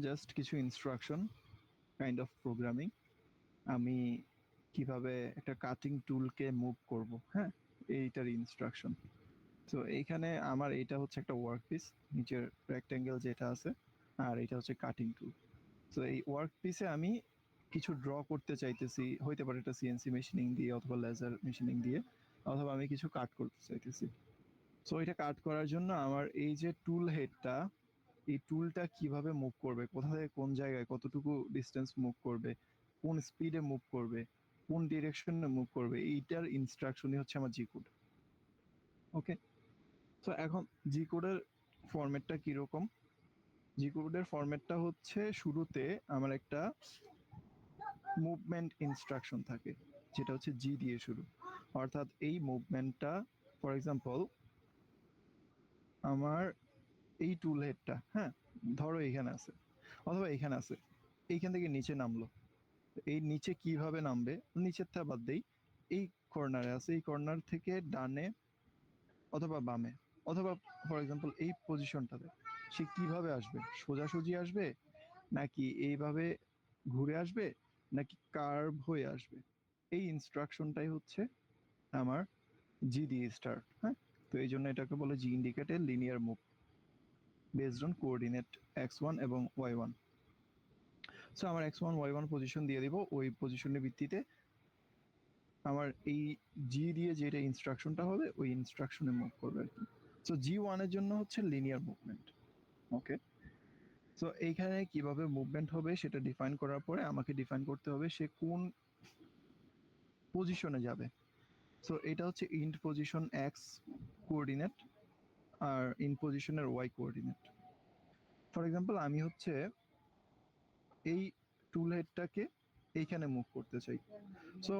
Just কিছু instruction kind of programming, আমি কিভাবে একটা কাটিং টুলকে মুভ করব, হ্যাঁ, এইটার ইনস্ট্রাকশন। তো এইখানে আমার এটা হচ্ছে একটা ওয়ার্ক পিস, নিচের রেক্ট্যাঙ্গেল যেটা আছে, আর এটা হচ্ছে কাটিং টুল। তো এই ওয়ার্ক পিসে আমি কিছু ড্র করতে চাইতেছি, হইতে পারে এটা সিএনসি মেশিনিং দিয়ে অথবা লেজার মেশিনিং দিয়ে, অথবা আমি কিছু কাট করতে চাইতেছি। সো এটা কাট করার জন্য আমার এই যে টুল হেডটা, এই টুলটা কিভাবে মুভ করবে, কোথা থেকে কোন জায়গায় কতটুকু ডিস্টেন্স মুভ করবে, কোন স্পিডে মুভ করবে, কোন ডিরেকশনে মুভ করবে, এইটার ইনস্ট্রাকশনই হচ্ছে আমার জি কোড। ওকে, তো এখন জি কোডের ফরম্যাটটা কিরকম? জি কোডের ফরম্যাটটা হচ্ছে শুরুতে আমার একটা মুভমেন্ট ইনস্ট্রাকশন থাকে, যেটা হচ্ছে জি দিয়ে শুরু। অর্থাৎ এই মুভমেন্টটা, ফর এক্সাম্পল আমার এই টুল হেডটা, হ্যাঁ, ধরো এইখানে আছে অথবা এইখানে আছে, এইখান থেকে নিচে নামলো। এই নিচে কিভাবে নামবে, নিচের থেকে বাদ দেই, এই কর্নারে আছে, এই কর্নার থেকে ডানে অথবা বামে, অথবা ফর এক্সাম্পল এই পজিশনটাতে সে কিভাবে আসবে, সোজাসুজি আসবে নাকি এইভাবে ঘুরে আসবে নাকি কার্ভ হয়ে আসবে, এই ইনস্ট্রাকশনটাই হচ্ছে আমার জি দিয়ে স্টার্ট। হ্যাঁ, তো এই জন্য এটাকে বলে G indicated linear move based on coordinate x1 এবং y1। সো আমার x1 y1 পজিশন দিয়ে দিব, ওই পজিশনের ভিত্তিতে আমার এই জি দিয়ে যেটা ইনস্ট্রাকশনটা হবে ওই ইনস্ট্রাকশনে মুভ করবে আর কি। সো জি ওয়ানের জন্য হচ্ছে লিনিয়ার মুভমেন্ট। ওকে, সো এইখানে কিভাবে মুভমেন্ট হবে সেটা ডিফাইন করার পরে আমাকে ডিফাইন করতে হবে সে কোন পজিশনে যাবে। সো এটা হচ্ছে ইন্ট পজিশন এক্স কোঅর্ডিনেট আর ইন পজিশনের ওয়াই কোঅর্ডিনেট। ফর এক্সাম্পল আমি হচ্ছে এই টুল হেডটাকে এইখানে মুভ করতে চাই। সো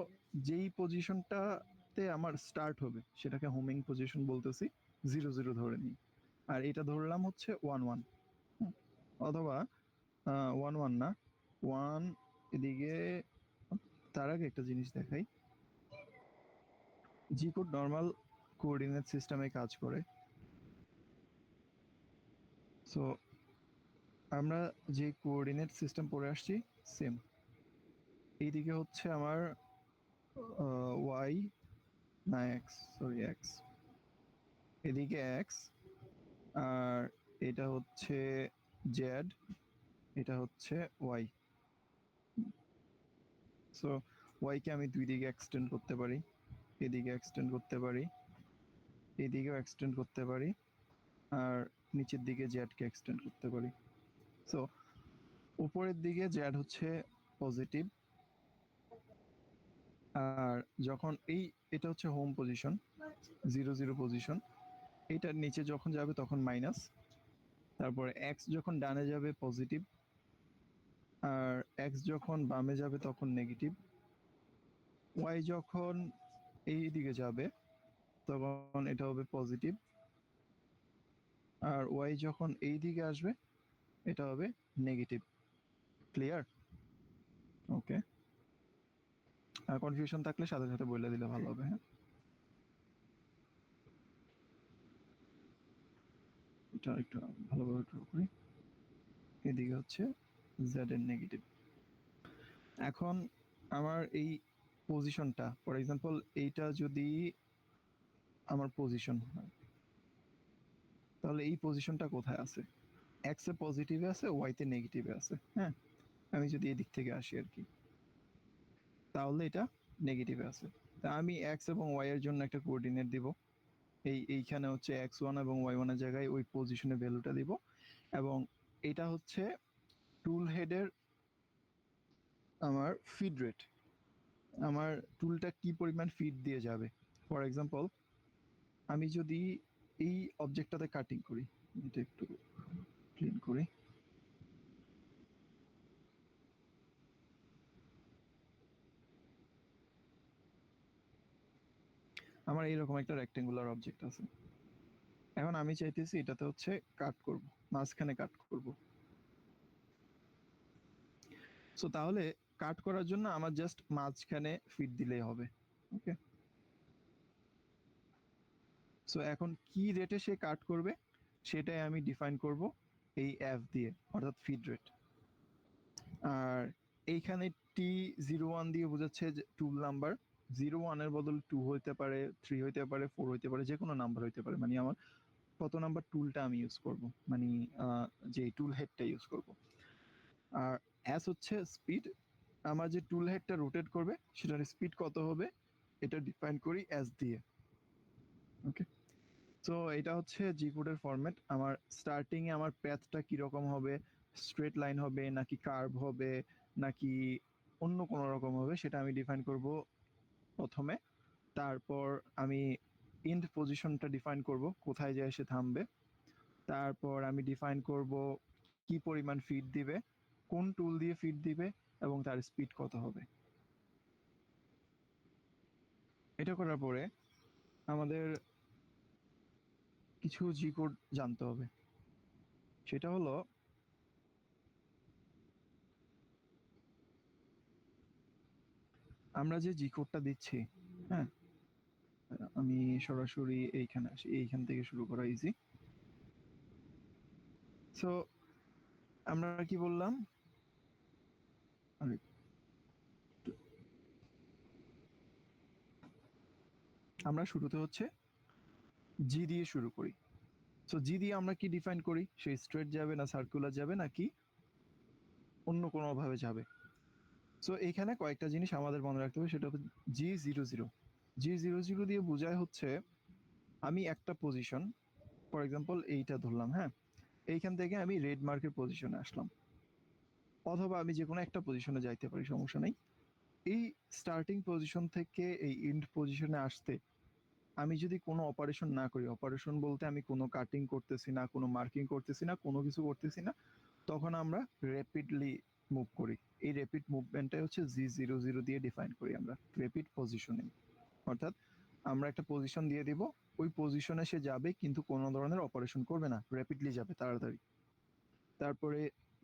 যেই পজিশনটাতে আমার স্টার্ট হবে সেটাকে হোমিং পজিশন বলতেছি, 0 0 ধরে নিই, আর এটা ধরলাম হচ্ছে 1 1, অথবা 1 1 না, 1 এদিকে। তার আগে একটা জিনিস দেখাই, জি কোড নর্মাল কোঅর্ডিনেট সিস্টেমে কাজ করে। সো আমরা যে কোঅর্ডিনেট সিস্টেম পড়ে আসছি সেম, এইদিকে হচ্ছে আমার ওয়াই না এক্স, সরি এক্স, এদিকে এক্স, আর এটা হচ্ছে জেড, এটা হচ্ছে ওয়াই। সো ওয়াইকে আমি দুই দিকে এক্সটেন্ড করতে পারি, এদিকে এক্সটেন্ড করতে পারি, এদিকেও এক্সটেন্ড করতে পারি, আর নিচের দিকে জেডকে এক্সটেন্ড করতে পারি। সো উপরের দিকে জেড হচ্ছে পজিটিভ, আর যখন এটা হচ্ছে হোম পজিশন, 0 0 পজিশন, এটার নিচে যখন যাবে তখন মাইনাস, তারপরে এক্স যখন ডানে যাবে পজিটিভ, আর এক্স যখন বামে যাবে তখন নেগেটিভ, ওয়াই যখন এই দিকে যাবে তখন এটা হবে পজিটিভ, আর ওয়াই যখন এই দিকে আসবে এটা হবে নেগেটিভ। ক্লিয়ার? ওকে, আর কনফিউশন থাকলে সাথে সাথে বলে দিলে ভালো হবে। হ্যাঁ, এটা একটু ভালোভাবে ড্র করি। এদিকে হচ্ছে জেড এর নেগেটিভ। এখন আমার এই পজিশনটা, ফর এক্সাম্পল এইটা যদি আমার পজিশন হয়, তাহলে এই পজিশনটা কোথায় আছে? এক্স এ পজিটিভে আছে, ওয়াই তে নেগেটিভে আছে। হ্যাঁ, আমি যদি এদিক থেকে আসি আর কি, তাহলে এটা নেগেটিভে আছে। তা আমি এক্স এবং ওয়াই এর জন্য একটা কোঅর্ডিনেট দিব, এইখানে হচ্ছে x1 এবং y1 এর জায়গায় ওই পজিশনে ভ্যালুটা দিব, এবং এটা হচ্ছে টুল হেডের আমার ফিড রেট, আমার টুলটা কি পরিমাণ ফিড দিয়ে যাবে। ফর এক্সাম্পল আমি যদি এই অবজেক্টটাতে কাটিং করি, এটা একটু ক্লিন করি, আমার এইরকম একটা রেক্টেঙ্গুলার অবজেক্ট আছে। এখন আমি চাইতেছি এটাতে হচ্ছে কাট করব, মাঝখানে কাট করব। সো তাহলে কাট করার জন্য আমার জাস্ট মাঝখানে ফিট দিলেই হবে। ওকে, সো এখন কি রেটে সে কাট করবে সেটাই আমি ডিফাইন করব এই এফ দিয়ে, অর্থাৎ ফিড রেট। আর এইখানে T01 দিয়ে বোঝাচ্ছে যে টুল নাম্বার। 01 এর বদলে 2 হইতে পারে, 3 হইতে পারে, 4 হইতে পারে, যে কোনো নাম্বার হইতে পারে। মানে আমার কত নাম্বার টুলটা আমি ইউজ করব, মানে যে টুল হেডটা ইউজ করব। আর S হচ্ছে স্পিড, আমার যে টুল হেডটা রোটেট করবে সেটার স্পিড কত হবে এটা ডিফাইন করি S দিয়ে। ওকে, তো এটা হচ্ছে জি কোডের ফরম্যাট। আমার স্টার্টিং এ আমার প্যাথটা কিরকম হবে, স্ট্রেট লাইন হবে নাকি কার্ভ হবে নাকি অন্য কোনো রকম হবে, সেটা আমি ডিফাইন করব প্রথমে। তারপর আমি ইন্ড পজিশনটা ডিফাইন করব, কোথায় যায় সে থামবে। তারপর আমি ডিফাইন করব কি পরিমাণ ফিড দিবে, কোন টুল দিয়ে ফিড দিবে এবং তার স্পিড কত হবে। এটা করার পরে আমাদের কিছু জি কোড জানতে হবে। সেটা হলো আমরা যে জি কোডটা দিচ্ছি, হ্যাঁ, আমি সরাসরি এইখানে আসি, এইখান থেকে শুরু করা ইজি। সো আমরা কি বললাম, আমরা শুরুতে হচ্ছে জি দিয়ে শুরু করি। সো জি দিয়ে আমরা কি ডিফাইন করি, সে স্ট্রেট যাবে না সার্কুলার যাবে নাকি অন্য কোনো ভাবে যাবে। সো এখানে কয়েকটা জিনিস আমাদের মনে রাখতে হবে, সেটা হচ্ছে G00। G00 দিয়ে বোঝায় হচ্ছে আমি একটা পজিশন, ফর এক্সাম্পল এইটা ধরলাম, হ্যাঁ, এইখান থেকে আমি রেড মার্কের পজিশনে আসলাম, অথবা আমি যে কোনো একটা পজিশনে যাইতে পারি, সমস্যা নেই। এই স্টার্টিং পজিশন থেকে এই এন্ড পজিশনে আসতে আমি যদি কোনো অপারেশন না করি, অপারেশন বলতে আমি কোনো কাটিং করতেছি না, কোনো মার্কিং করতেছি না, কোনো কিছু করতেছি না, তখন আমরা র্যাপিডলি মুভ করি। এই র্যাপিড মুভমেন্টটাই হচ্ছে G00 দিয়ে ডিফাইন করি আমরা, র্যাপিড পজিশনিং। অর্থাৎ আমরা একটা পজিশন দিয়ে দিব, ওই পজিশনে সে যাবে কিন্তু কোনো ধরনের অপারেশন করবে না, র্যাপিডলি যাবে তাড়াতাড়ি। তারপরে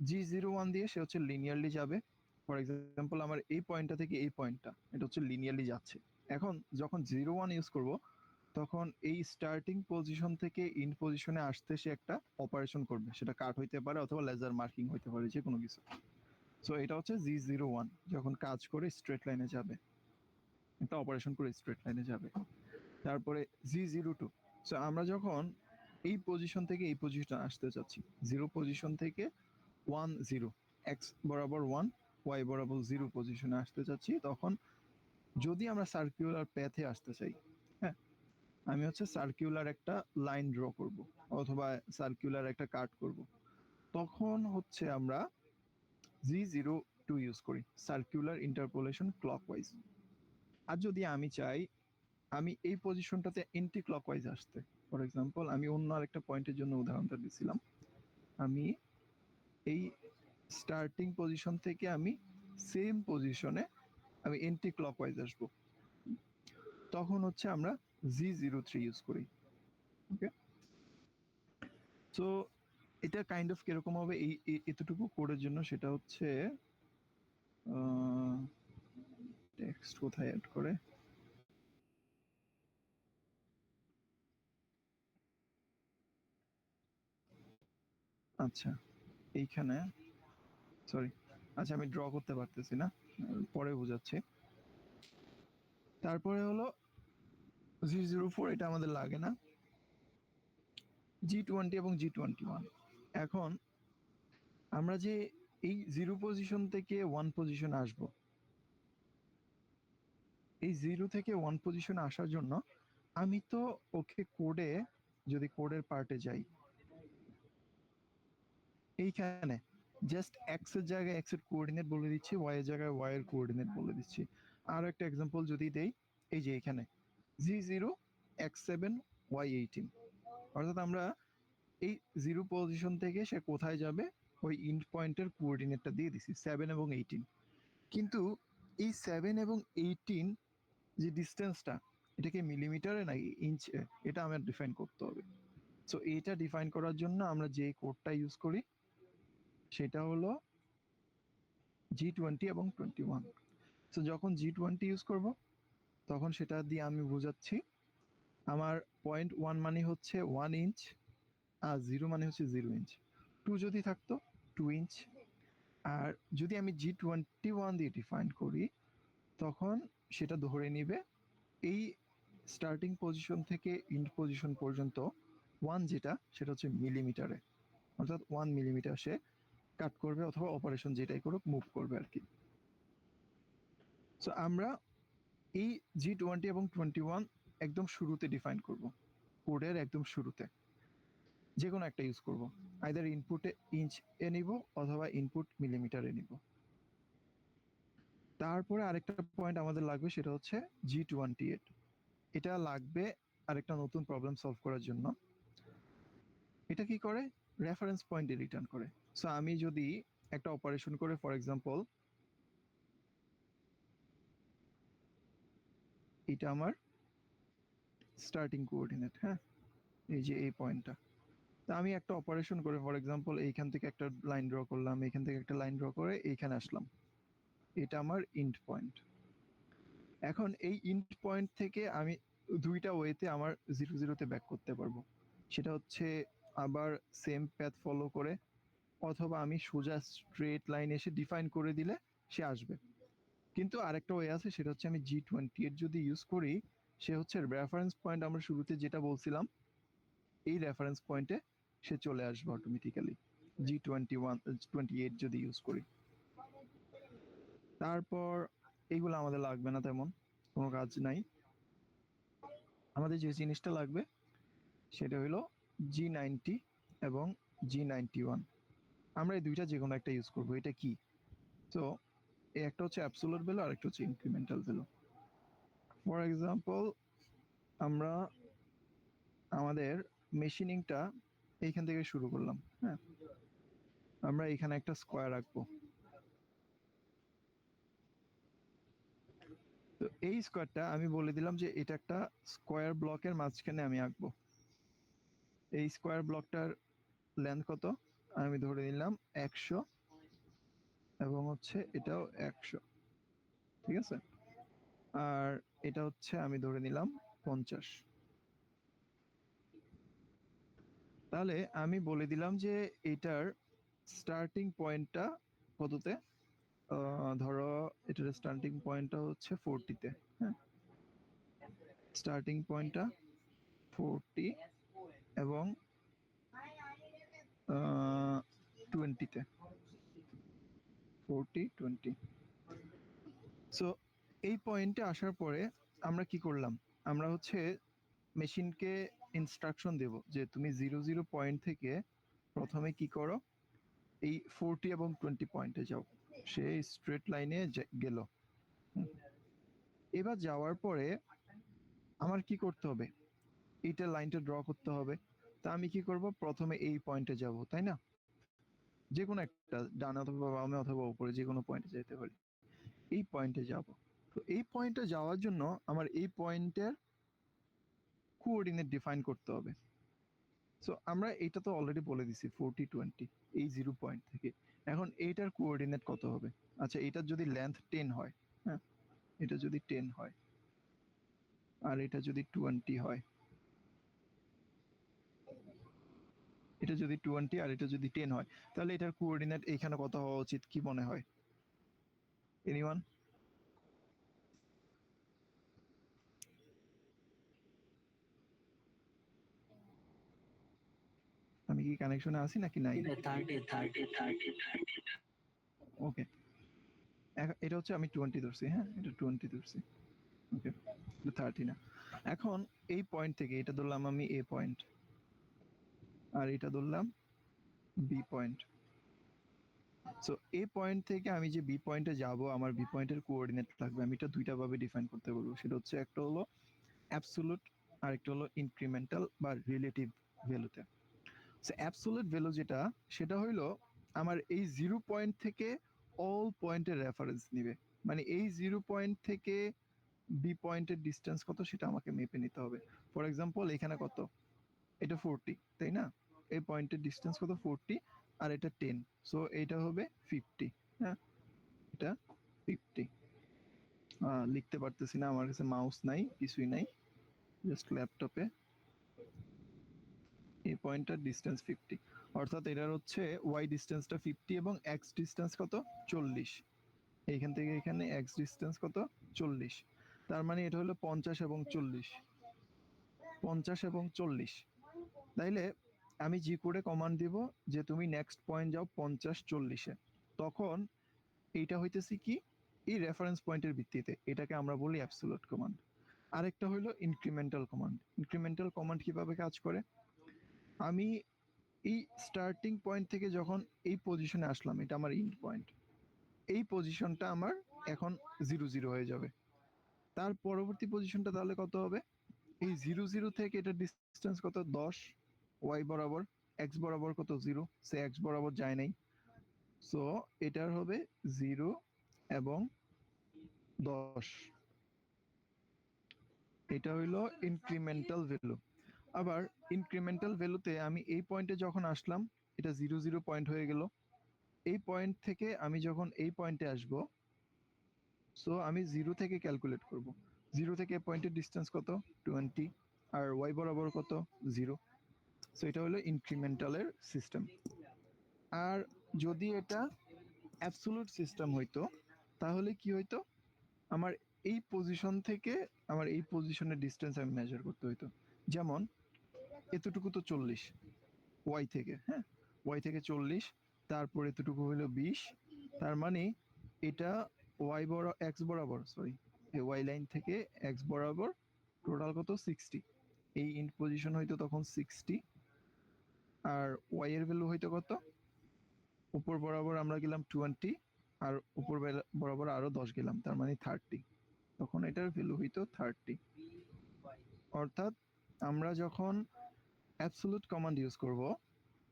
G01 দিয়ে সে হচ্ছে লিনিয়ারলি যাবে। ফর এক্সাম্পল আমার এই পয়েন্টটা থেকে এই পয়েন্টটা, এটা হচ্ছে লিনিয়ারলি যাচ্ছে। এখন যখন 01 ইউজ করব, তখন এই স্টার্টিং পজিশন থেকে ইন পজিশনে আসতে সে একটা অপারেশন করবে, সেটা কাট হইতে পারে অথবা লেজার মার্কিং হইতে পারে, যে কোনো কিছু। সো এটা হচ্ছে G01, যখন কাজ করে স্ট্রেট লাইনে যাবে, একটা অপারেশন করে স্ট্রেট লাইনে যাবে। তারপরে G02, সো আমরা যখন এই পজিশন থেকে এই পজিশনে আসতে চাচ্ছি, 0 পজিশন থেকে 10, এক্স বরাবর 1, ওয়াই বরাবর 0 পজিশনে আসতে চাচ্ছি, তখন যদি আমরা সার্কুলার প্যাথে আসতে চাই, হ্যাঁ, আমি হচ্ছে সার্কুলার একটা লাইন ড্র করব অথবা সার্কুলার একটা কাট করব, তখন হচ্ছে আমরা G02 ইউজ করি, সার্কুলার ইন্টারপোলেশন ক্লকওয়াইজ। আর যদি আমি চাই আমি এই পজিশনটাতে এন্টি ক্লকওয়াইজ আসতে, ফর এক্সাম্পল আমি অন্য আরেকটা পয়েন্টের জন্য উদাহরণটা দিছিলাম, আমি এই স্টার্টিং পজিশন থেকে আমি সেম পজিশনে আমি এন্টি ক্লকওয়াইজ আসবো, তখন হচ্ছে আমরা G03 ইউজ করি। ওকে, সো এটা কাইন্ড অফ কিরকম হবে এই এতটুকু কোডের জন্য, সেটা হচ্ছে টেক্সট কোথায় অ্যাড করে, আচ্ছা এইখানে, সরি, আচ্ছা আমি ড্র করতে পারতেছি না, পরে বোঝাচ্ছি। তারপরে হলো G04, এটা আমাদের লাগে না। G20 এবং G21, এখন আমরা যে এই 0 পজিশন থেকে 1 পজিশন আসব, এই 0 থেকে 1 পজিশনে আসার জন্য আমি তো ওকে কোডে, যদি কোডের পার্টে যাই, এইখানে জাস্ট এক্স এর জায়গায় এক্স এর কোঅর্ডিনেট বলে দিচ্ছি, ওয়াই এর জায়গায় ওয়াই এর কোঅর্ডিনেট বলে দিচ্ছি। আরো একটা এক্সাম্পল যদি দেই, এই যে এখানে G0 x7 y18, অর্থাৎ আমরা এই 0 পজিশন থেকে সে কোথায় যাবে ওই ইন্ড পয়েন্টের কোঅর্ডিনেটটা দিয়ে দিছি 7 এবং 18। কিন্তু এই 7 এবং 18 যে ডিস্টেন্সটা, এটাকে মিলিমিটারে নাকি ইঞ্চে, এটা আমার ডিফাইন করতে হবে। সো এটা ডিফাইন করার জন্য আমরা যে কোডটা ইউজ করি সেটা হলো G20 এবং 21। সো যখন G20 ইউজ করব, তখন সেটা দিয়ে আমি বোঝাচ্ছি আমার 0.1 মানে হচ্ছে 1 ইঞ্চ, আর 0 মানে হচ্ছে 0 ইঞ্চ। 2 যদি থাকতো 2 ইঞ্চ, আর যদি আমি G21 দিয়ে ডিফাইন করি তখন সেটা ধরে নিবে এই স্টার্টিং পজিশন থেকে এন্ড পজিশন পর্যন্ত 1 যেটা সেটা হচ্ছে মিলিমিটারে, অর্থাৎ 1 মিলিমিটার সে কাট করবে অথবা অপারেশন যেটাই করুক মুভ করবে আর কি। সো আমরা এই G20 এবং 21 একদম শুরুতে ডিফাইন করব, কোডের একদম শুরুতে যে কোনো একটা ইউজ করব, আইদার ইনপুটে ইঞ্চ এ নিব অথবা ইনপুট মিলিমিটারে নিব। তারপরে আরেকটা পয়েন্ট আমাদের লাগবে, সেটা হচ্ছে G28। এটা লাগবে আরেকটা নতুন প্রবলেম সলভ করার জন্য। এটা কি করে? রেফারেন্স পয়েন্টে রিটার্ন করে। সো আমি যদি একটা অপারেশন করে, ফর এক্সাম্পল এটা আমার স্টার্টিং কোঅর্ডিনেট, হ্যাঁ, এই যে এই পয়েন্টটা। তা আমি একটা অপারেশন করে, ফর এক্সাম্পল এইখান থেকে একটা লাইন ড্র করলাম, এইখান থেকে একটা লাইন ড্র করে এইখানে আসলাম, এটা আমার ইন্ড পয়েন্ট। এখন এই ইন্ড পয়েন্ট থেকে আমি দুইটা ওয়েতে আমার 0 0-তে ব্যাক করতে পারবো। সেটা হচ্ছে আবার সেম প্যাথ ফলো করে, অথবা আমি সোজা স্ট্রেট লাইন এসে ডিফাইন করে দিলে সে আসবে। কিন্তু আরেকটা ওয়ে আছে, সেটা হচ্ছে আমি G28 যদি ইউজ করি, সে হচ্ছে রেফারেন্স পয়েন্ট, আমরা শুরুতে যেটা বলছিলাম এই রেফারেন্স পয়েন্টে সে চলে আসবে অটোমেটিক্যালি, G28 যদি ইউজ করি। তারপর এইগুলো আমাদের লাগবে না, তেমন কোনো কাজ নাই। আমাদের যে জিনিসটা লাগবে সেটা হলো G90 এবং G91। আমরা এই দুইটা যে কোনো একটা ইউজ করবো। এটা কি? তো একটা হচ্ছে অ্যাবসোলিউট ভ্যালু আর একটা হচ্ছে ইনক্রিমেন্টাল ভ্যালু। ফর এক্সাম্পল আমরা আমাদের মেশিনিংটা এইখান থেকে শুরু করলাম, হ্যাঁ, আমরা এখানে একটা স্কোয়ার আঁকবো। তো এই স্কোয়ারটা আমি বলে দিলাম যে এটা একটা স্কোয়ার ব্লকের মাঝখানে আমি আঁকবো। এই স্কোয়ার ব্লকটার লেন্থ কত? আমি ধরে নিলাম 100, এবং হচ্ছে এটাও 100, ঠিক আছে? আর এটা হচ্ছে আমি ধরে নিলাম 50। তাহলে আমি বলে দিলাম যে এটার স্টার্টিং পয়েন্টটা কততে? ধরো এটার স্টার্টিং পয়েন্টটা হচ্ছে 40-তে, হ্যাঁ, স্টার্টিং পয়েন্টটা 40 এবং 20-তে, 40 20। সো এই পয়েন্টে আসার পরে আমরা কি করলাম? আমরা হচ্ছে মেশিনকে ইনস্ট্রাকশন দেব যে তুমি 0 0 পয়েন্ট থেকে প্রথমে কি করো, এই 40 এবং 20 পয়েন্টে যাও। সে স্ট্রেট লাইনে গেল। এবার যাওয়ার পরে আমার কি করতে হবে? এইটা লাইনটা ড্র করতে হবে। তা আমি কি করব? প্রথমে এই পয়েন্টে যাব, তাই না? যে কোনো একটা, ডান অথবা বামে অথবা উপরে যে কোনো পয়েন্টে যেতে পারি। এই পয়েন্টে যাব। তো এই পয়েন্টে যাওয়ার জন্য আমার এই পয়েন্টের কোঅর্ডিনেট ডিফাইন করতে হবে। সো আমরা এটা তো অলরেডি বলে দিছি 40 20 এই 0 পয়েন্ট থেকে। এখন এইটার কোঅর্ডিনেট কত হবে? আচ্ছা, এটার যদি লেন্থ 10 হয়, হ্যাঁ, এটা যদি 10 হয় আর এটা যদি 20 হয়, এটা যদি 20 আর এটা যদি 10 হয়, তাহলে এটার কোঅর্ডিনেট এখানে কত হওয়া উচিত? কি মনে হয়? এনিওয়ান? আমি কি কানেকশনে আছি নাকি নাই? 30 ওকে, এটা হচ্ছে আমি 20 ধরছি, হ্যাঁ, এটা 20 ধরছি, ওকে, 30 না। এখন এই পয়েন্ট থেকে এটা ধরলাম আমি এ পয়েন্ট, আর এটা ধরলাম বি পয়েন্ট। সো এ পয়েন্ট থেকে আমি যে বি পয়েন্টে যাব, আমার বি পয়েন্টের কোঅর্ডিনেট লাগবে। আমি এটা দুইটা ভাবে ডিফাইন করতে পারবো। সেটা হচ্ছে একটা হলো অ্যাবসোলুট আর একটা হলো ইনক্রিমেন্টাল বা রিলেটিভ ভ্যালুতে। সো অ্যাবসোলুট ভ্যালু যেটা, সেটা হইলো আমার এই 0 পয়েন্ট থেকে অল পয়েন্টের রেফারেন্স নিবে। মানে এই 0 পয়েন্ট থেকে বি পয়েন্টের ডিস্টেন্স কত সেটা আমাকে মেপে নিতে হবে। ফর এক্সাম্পল এখানে কত? এটা 40, তাই না? এই পয়েন্টের ডিস্টেন্স কত? 40, আর এটা 10, সো এটা হবে 50, হ্যাঁ, এটা 50। লিখতে পারতেছি না, আমার কাছে মাউস নাই, কিছুই নাই, জাস্ট ল্যাপটপে। এই পয়েন্টটার ডিস্টেন্স 50। অর্থাৎ এটার হচ্ছে ওয়াই ডিস্টেন্সটা 50 এবং এক্স ডিস্টেন্স কত 40। এইখান থেকে এখানে এক্স ডিস্টেন্স কত 40। তার মানে এটা হলো 50 এবং 40, 50 এবং 40। তাইলে আমি জি কোডে কমান্ড দিব যে তুমি নেক্সট পয়েন্ট যাও 50-40-এ, তখন এইটা হইতেছে কি এই রেফারেন্স পয়েন্টের ভিত্তিতে, এটাকে আমরা বলি অ্যাবসলিউট কমান্ড। আরেকটা হলো ইনক্রিমেন্টাল কমান্ড। ইনক্রিমেন্টাল কমান্ড কিভাবে কাজ করে, আমি এই স্টার্টিং পয়েন্ট থেকে যখন এই পজিশনে আসলাম, এটা আমার ইন্ড পয়েন্ট, এই পজিশনটা আমার এখন 0-0 হয়ে যাবে। তার পরবর্তী পজিশনটা তাহলে কত হবে, এই 0-0 থেকে এটা ডিস্টেন্স কত 10, ওয়াই বরাবর, এক্স বরাবর কত 0, সে এক্স বরাবর যায় নাই, সো এটার হবে 0 এবং 10। এটা হইলো ইনক্রিমেন্টাল ভ্যালু। আবার ইনক্রিমেন্টাল ভ্যালুতে আমি এই পয়েন্টে যখন আসলাম, এটা 0-0 পয়েন্ট হয়ে গেল। এই পয়েন্ট থেকে আমি যখন এই পয়েন্টে আসব, সো আমি 0 থেকে ক্যালকুলেট করব। 0 থেকে পয়েন্টের ডিস্টেন্স কত 20, আর ওয়াই বরাবর কত 0। সো এটা হলো ইনক্রিমেন্টালের সিস্টেম। আর যদি এটা অ্যাবসলিউট সিস্টেম হইতো, তাহলে কি হইতো, আমার এই পজিশন থেকে আমার এই পজিশনের ডিস্টেন্স আমি মেজার করতে হইতো। যেমন এতটুকু তো 40 ওয়াই থেকে, হ্যাঁ, ওয়াই থেকে 40, তারপর এতটুকু হলো 20, তার মানে এটা ওয়াই বড় এক্স বরাবর, সরি, এই ওয়াই লাইন থেকে এক্স বরাবর টোটাল কত 60। এই ইন্ড পজিশন হইতো তখন 60, আর ওয়াই এর ভ্যালু হইতো কত, উপর বরাবর আমরা গেলাম 20, আর উপর বরাবর আরো 10 গেলাম, তার মানে 30। তখন এটার ভ্যালু হইতো 30। অর্থাৎ আমরা যখন অ্যাবসলিউট কমান্ড ইউজ করব,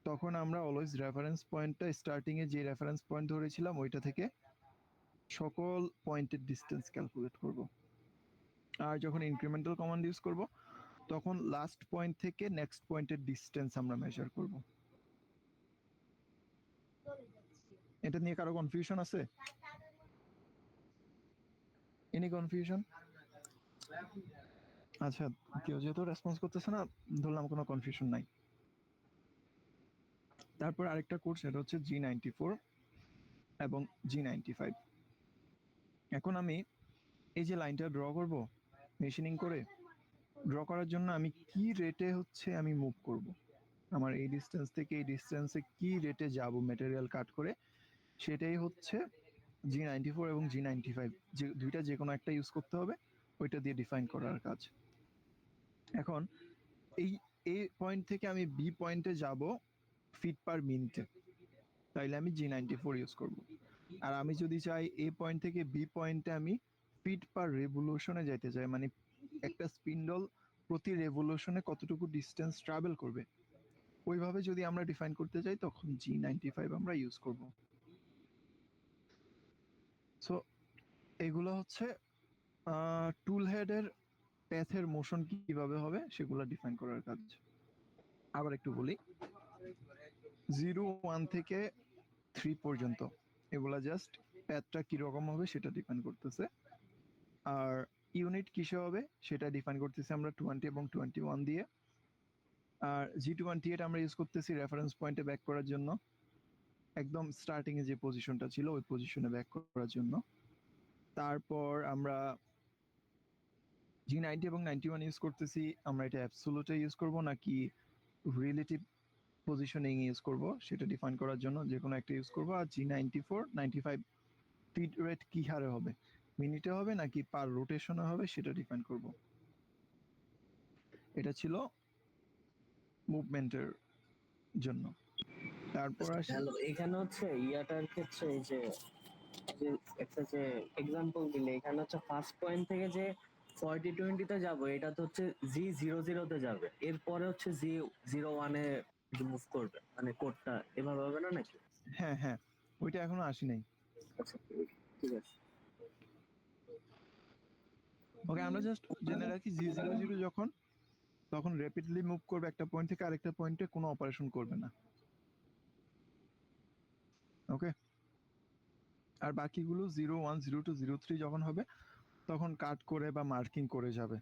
তখন আমরা অলওয়েজ রেফারেন্স পয়েন্টটা স্টার্টিং এ যে রেফারেন্স পয়েন্ট ধরেছিলাম ওইটা থেকে সকল পয়েন্টের ডিস্টেন্স ক্যালকুলেট করব। আর যখন ইনক্রিমেন্টাল কমান্ড ইউজ করব, তখন লাস্ট পয়েন্ট থেকে নেক্সট পয়েন্টের ডিস্টেন্স আমরা মেজার করব। এটা নিয়ে কারো কনফিউশন আছে? Any confusion? আচ্ছা, কেউ যেহেতু রেসপন্স করতেছে না, ধরলাম কোনো কনফিউশন নাই। তারপর আরেকটা কোর্স, এটা হচ্ছে G94 এবং G95। এখন আমি এই যে লাইনটা ড্র করব মেশিনিং করে, ড্র করার জন্য আমি কি রেটে হচ্ছে আমি মুভ করব, আমার এই ডিস্টেন্স থেকে এই ডিস্টেন্সে কি রেটে যাব ম্যাটেরিয়াল কাট করে, সেটাই হচ্ছে G94 এবং G95, যে দুইটা যে কোনো একটা ইউজ করতে হবে, ওইটা দিয়ে ডিফাইন করার কাজ। এখন এই এ পয়েন্ট থেকে আমি বি পয়েন্টে যাব ফিট পার মিনিটে, তাইলে আমি G94 ইউজ করব। আর আমি যদি চাই এ পয়েন্ট থেকে বি পয়েন্টে আমি ফিট পার রেভলিউশনে যাইতে চাই, মানে একটা স্পিন্ডল প্রতি রেভলিউশনে কতটুকু ডিস্টেন্স ট্রাভেল করবে, ওইভাবে যদি আমরা ডিফাইন করতে চাই, তখন G95 আমরা ইউজ করব। সো এগুলো হচ্ছে টুল হেডের প্যাথের মোশন কিভাবে হবে সেগুলো ডিফাইন করার কাজ। আবার একটু বলি, 0, 1 থেকে 3 পর্যন্ত এগুলা জাস্ট প্যাথটা কিরকম হবে সেটা ডিফাইন করতেছে। আর ইউনিট কিসে হবে সেটা ডিফাইন করতেছি আমরা 20 এবং 21 দিয়ে। আর G28 আমরা ইউজ করতেছি রেফারেন্স পয়েন্টে ব্যাক করার জন্য, একদম স্টার্টিং এ যে পজিশনটা ছিল ওই পজিশনে ব্যাক করার জন্য। তারপর আমরা G90 এবং 91 ইউজ করতেছি, আমরা এটা অ্যাবসলিউটে ইউজ করব নাকি রিলেটিভ পজিশনিং ইউজ করব সেটা ডিফাইন করার জন্য যে কোনো একটা ইউজ করব। আর G94, 95 ফিড রেট কি হারে হবে, মিনিটে হবে নাকি পার রোটেশনে হবে সেটা ডিফাইন করব। এটা ছিল মুভমেন্টের জন্য। তারপর আসি, হ্যালো, এখানে হচ্ছে ইয়াটার ক্ষেত্রে এই যে যে একটা যে এক্সাম্পল দিলে, এখানে হচ্ছে ফার্স্ট পয়েন্ট থেকে যে 40-20 তে যাবো, এটা তো হচ্ছে G00 তে যাবে, এরপরে হচ্ছে G01 এ মুভ করবে, মানে কোডটা এভাবে হবে না নাকি? হ্যাঁ হ্যাঁ, ওইটা এখনো আসি নাই। আচ্ছা, ঠিক আছে। ওকে, আমরা জাস্ট জেনে রাখি G00 যখন, তখন র্যাপিডলি মুভ করবে একটা পয়েন্ট থেকে আরেকটা পয়েন্টে, কোনো অপারেশন করবে না। ওকে, আর বাকিগুলো 01, 02, 03 যখন হবে তখন কাট করে বা মার্কিং করে যাবে।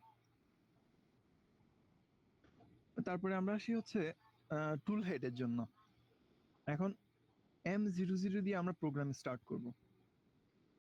তারপরে আমরা আসি হচ্ছে টুল হেডের জন্য। এখন M00 দিয়ে আমরা প্রোগ্রাম স্টার্ট করব